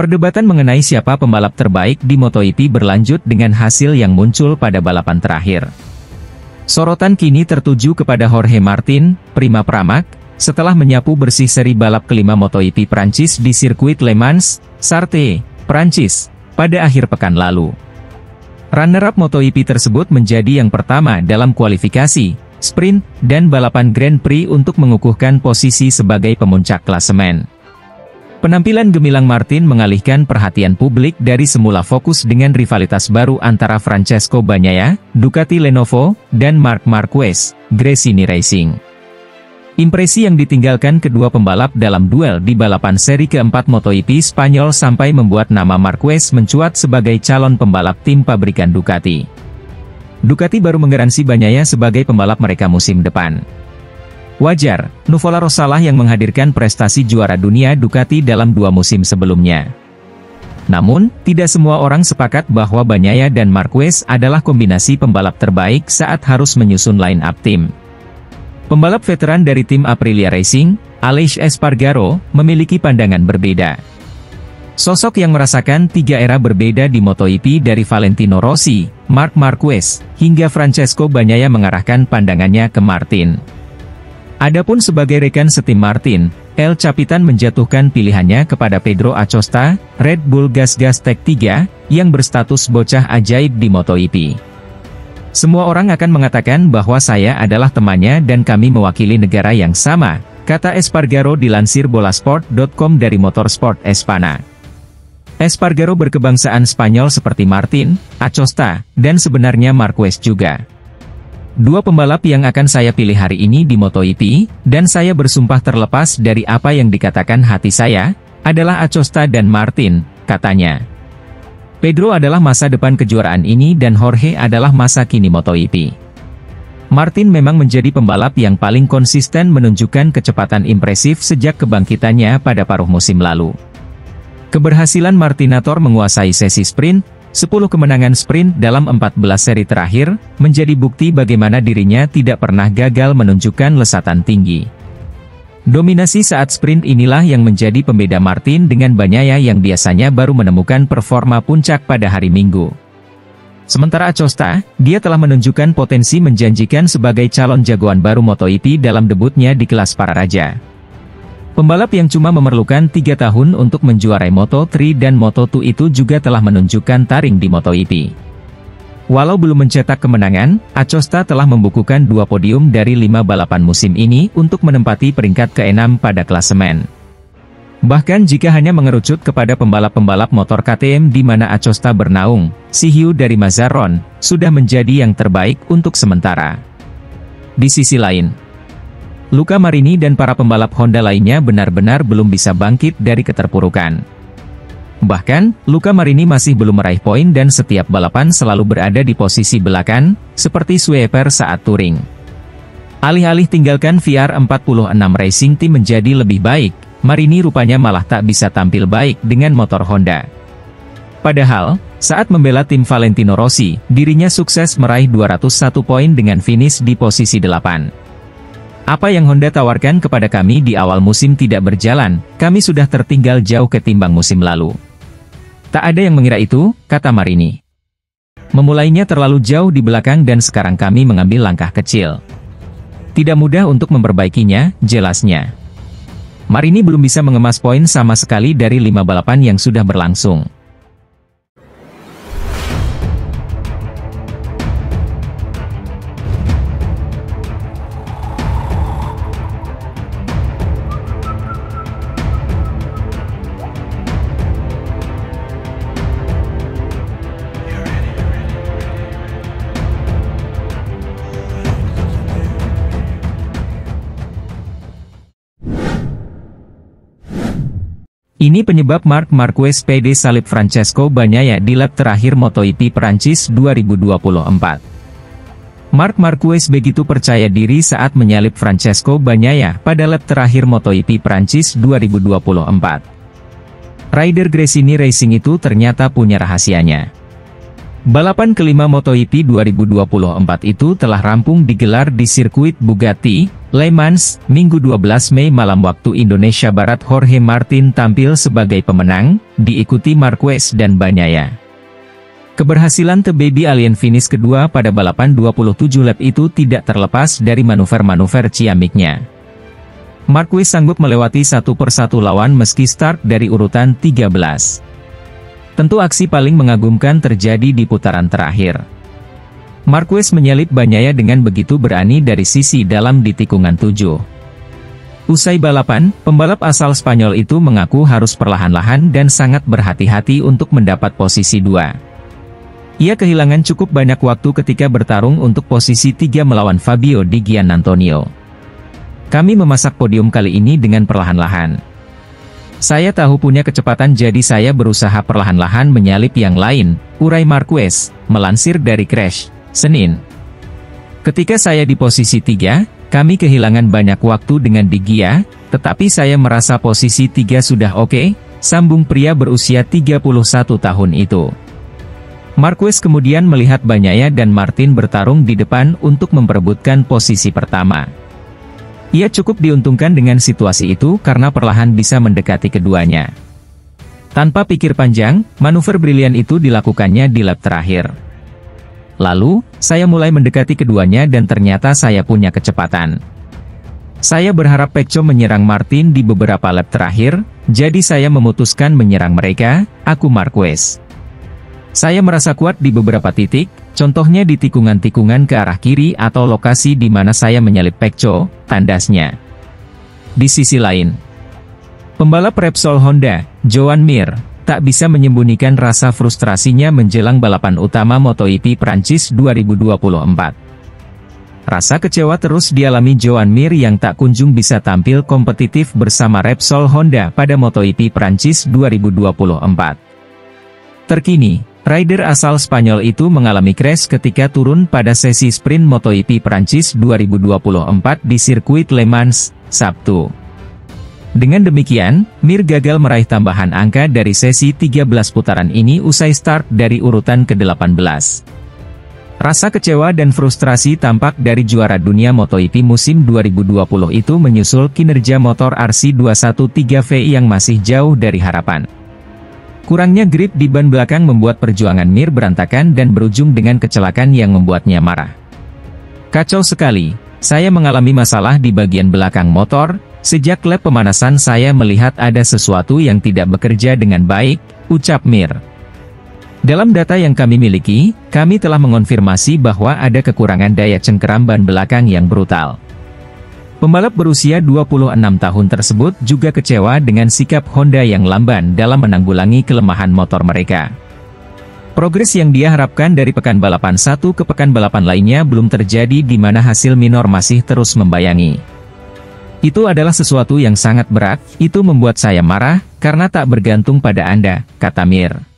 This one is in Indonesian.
Perdebatan mengenai siapa pembalap terbaik di MotoGP berlanjut dengan hasil yang muncul pada balapan terakhir. Sorotan kini tertuju kepada Jorge Martin, Prima Pramac, setelah menyapu bersih seri balap kelima MotoGP Prancis di sirkuit Le Mans, Sarthe, Prancis, pada akhir pekan lalu. Runner-up MotoGP tersebut menjadi yang pertama dalam kualifikasi, sprint, dan balapan Grand Prix untuk mengukuhkan posisi sebagai pemuncak klasemen. Penampilan gemilang Martin mengalihkan perhatian publik dari semula fokus dengan rivalitas baru antara Francesco Bagnaia, Ducati Lenovo, dan Marc Marquez, Gresini Racing. Impresi yang ditinggalkan kedua pembalap dalam duel di balapan seri keempat MotoGP Spanyol sampai membuat nama Marquez mencuat sebagai calon pembalap tim pabrikan Ducati. Ducati baru menggaransi Bagnaia sebagai pembalap mereka musim depan. Wajar, Nuvola Rosalah yang menghadirkan prestasi juara dunia Ducati dalam 2 musim sebelumnya. Namun, tidak semua orang sepakat bahwa Bagnaia dan Marquez adalah kombinasi pembalap terbaik saat harus menyusun line-up tim. Pembalap veteran dari tim Aprilia Racing, Aleix Espargaro, memiliki pandangan berbeda. Sosok yang merasakan 3 era berbeda di MotoGP dari Valentino Rossi, Marc Marquez, hingga Francesco Bagnaia mengarahkan pandangannya ke Martin. Adapun sebagai rekan setim Martin, El Capitan menjatuhkan pilihannya kepada Pedro Acosta, Red Bull Gas Tech 3, yang berstatus bocah ajaib di MotoGP. Semua orang akan mengatakan bahwa saya adalah temannya dan kami mewakili negara yang sama, kata Espargaro dilansir bolasport.com dari Motorsport Espana. Espargaro berkebangsaan Spanyol seperti Martin, Acosta, dan sebenarnya Marquez juga. 2 pembalap yang akan saya pilih hari ini di MotoGP, dan saya bersumpah terlepas dari apa yang dikatakan hati saya, adalah Acosta dan Martin, katanya. Pedro adalah masa depan kejuaraan ini dan Jorge adalah masa kini MotoGP. Martin memang menjadi pembalap yang paling konsisten menunjukkan kecepatan impresif sejak kebangkitannya pada paruh musim lalu. Keberhasilan Martinator menguasai sesi sprint, 10 kemenangan sprint dalam 14 seri terakhir, menjadi bukti bagaimana dirinya tidak pernah gagal menunjukkan lesatan tinggi. Dominasi saat sprint inilah yang menjadi pembeda Martin dengan Bagnaia yang biasanya baru menemukan performa puncak pada hari Minggu. Sementara Acosta, dia telah menunjukkan potensi menjanjikan sebagai calon jagoan baru MotoGP dalam debutnya di kelas para raja. Pembalap yang cuma memerlukan 3 tahun untuk menjuarai Moto3 dan Moto2 itu juga telah menunjukkan taring di MotoGP. Walau belum mencetak kemenangan, Acosta telah membukukan 2 podium dari 5 balapan musim ini untuk menempati peringkat ke-6 pada klasemen. Bahkan jika hanya mengerucut kepada pembalap-pembalap motor KTM di mana Acosta bernaung, Sihiu dari Mazzaron, sudah menjadi yang terbaik untuk sementara. Di sisi lain, Luca Marini dan para pembalap Honda lainnya benar-benar belum bisa bangkit dari keterpurukan. Bahkan, Luca Marini masih belum meraih poin dan setiap balapan selalu berada di posisi belakang, seperti Schumacher saat touring. Alih-alih tinggalkan VR46 Racing Team menjadi lebih baik, Marini rupanya malah tak bisa tampil baik dengan motor Honda. Padahal, saat membela tim Valentino Rossi, dirinya sukses meraih 201 poin dengan finish di posisi 8. Apa yang Honda tawarkan kepada kami di awal musim tidak berjalan, kami sudah tertinggal jauh ketimbang musim lalu. Tak ada yang mengira itu, kata Marini. Memulainya terlalu jauh di belakang dan sekarang kami mengambil langkah kecil. Tidak mudah untuk memperbaikinya, jelasnya. Marini belum bisa mengemas poin sama sekali dari 5 balapan yang sudah berlangsung. Ini penyebab Marc Marquez PD salib Francesco Bagnaia di lap terakhir MotoGP Prancis 2024. Marc Marquez begitu percaya diri saat menyalip Francesco Bagnaia pada lap terakhir MotoGP Prancis 2024. Rider Gresini Racing itu ternyata punya rahasianya. Balapan kelima MotoGP 2024 itu telah rampung digelar di sirkuit Bugatti, Le Mans, Minggu 12 Mei malam waktu Indonesia Barat. Jorge Martin tampil sebagai pemenang, diikuti Marquez dan Bagnaia. Keberhasilan The Baby Alien finish kedua pada balapan 27 lap itu tidak terlepas dari manuver-manuver ciamiknya. Marquez sanggup melewati satu persatu lawan meski start dari urutan 13. Tentu aksi paling mengagumkan terjadi di putaran terakhir. Marquez menyalip Bagnaia dengan begitu berani dari sisi dalam di tikungan 7. Usai balapan, pembalap asal Spanyol itu mengaku harus perlahan-lahan dan sangat berhati-hati untuk mendapat posisi 2. Ia kehilangan cukup banyak waktu ketika bertarung untuk posisi 3 melawan Fabio Di Giannantonio. Kami memasak podium kali ini dengan perlahan-lahan. Saya tahu punya kecepatan jadi saya berusaha perlahan-lahan menyalip yang lain, urai Marquez, melansir dari Crash, Senin. Ketika saya di posisi 3, kami kehilangan banyak waktu dengan Di Gia, tetapi saya merasa posisi 3 sudah oke, sambung pria berusia 31 tahun itu. Marquez kemudian melihat Bagnaia dan Martin bertarung di depan untuk memperebutkan posisi pertama. Ia cukup diuntungkan dengan situasi itu karena perlahan bisa mendekati keduanya. Tanpa pikir panjang, manuver brilian itu dilakukannya di lap terakhir. Lalu, saya mulai mendekati keduanya dan ternyata saya punya kecepatan. Saya berharap Pecco menyerang Martin di beberapa lap terakhir, jadi saya memutuskan menyerang mereka, aku Marquez. Saya merasa kuat di beberapa titik, contohnya di tikungan-tikungan ke arah kiri atau lokasi di mana saya menyalip Pecco, tandasnya. Di sisi lain, pembalap Repsol Honda, Joan Mir, tak bisa menyembunyikan rasa frustrasinya menjelang balapan utama MotoGP Prancis 2024. Rasa kecewa terus dialami Joan Mir yang tak kunjung bisa tampil kompetitif bersama Repsol Honda pada MotoGP Prancis 2024. Terkini, rider asal Spanyol itu mengalami crash ketika turun pada sesi sprint MotoGP Prancis 2024 di sirkuit Le Mans, Sabtu. Dengan demikian, Mir gagal meraih tambahan angka dari sesi 13 putaran ini usai start dari urutan ke-18. Rasa kecewa dan frustrasi tampak dari juara dunia MotoGP musim 2020 itu menyusul kinerja motor RC213V yang masih jauh dari harapan. Kurangnya grip di ban belakang membuat perjuangan Mir berantakan dan berujung dengan kecelakaan yang membuatnya marah. Kacau sekali, saya mengalami masalah di bagian belakang motor, sejak lap pemanasan saya melihat ada sesuatu yang tidak bekerja dengan baik, ucap Mir. Dalam data yang kami miliki, kami telah mengonfirmasi bahwa ada kekurangan daya cengkeram ban belakang yang brutal. Pembalap berusia 26 tahun tersebut juga kecewa dengan sikap Honda yang lamban dalam menanggulangi kelemahan motor mereka. Progres yang dia harapkan dari pekan balapan satu ke pekan balapan lainnya belum terjadi di mana hasil minor masih terus membayangi. Itu adalah sesuatu yang sangat berat, itu membuat saya marah, karena tak bergantung pada Anda, kata Mir.